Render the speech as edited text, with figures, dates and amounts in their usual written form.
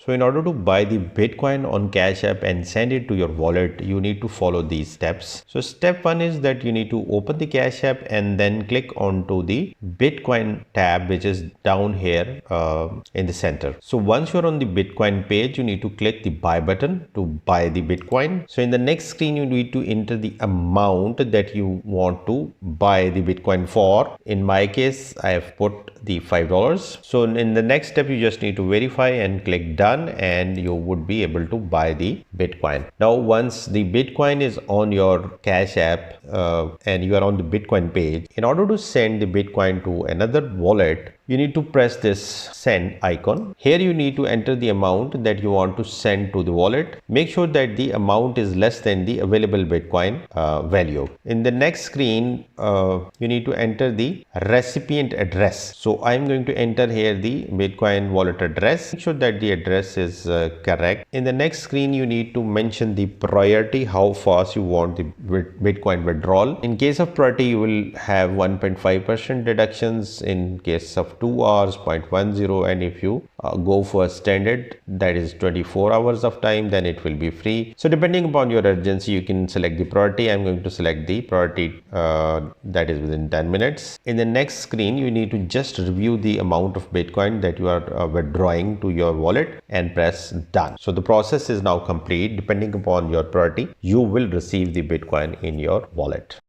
So in order to buy the Bitcoin on Cash App and send it to your wallet, you need to follow these steps. So step 1 is that you need to open the Cash App and then click onto the Bitcoin tab, which is down here in the center. So once you're on the Bitcoin page, you need to click the buy button to buy the Bitcoin. So in the next screen, you need to enter the amount that you want to buy the Bitcoin for. In my case, I have put the $5. So in the next step, you just need to verify and click done, and you would be able to buy the Bitcoin. Now once the Bitcoin is on your Cash App and you are on the Bitcoin page, in order to send the Bitcoin to another wallet, you need to press this send icon. Here you need to enter the amount that you want to send to the wallet. Make sure that the amount is less than the available Bitcoin value. In the next screen, you need to enter the recipient address. So I'm going to enter here the Bitcoin wallet address. Make sure that the address is correct. In the next screen, you need to mention the priority, how fast you want the Bitcoin withdrawal. In case of priority, you will have 1.5% deductions. In case of 2 hours, 0.10, and if you go for standard, that is 24 hours of time, then it will be free. So depending upon your urgency, you can select the priority. I'm going to select the priority that is within 10 minutes. In the next screen, you need to just review the amount of Bitcoin that you are withdrawing to your wallet and press done. So the process is now complete. Depending upon your priority, you will receive the Bitcoin in your wallet.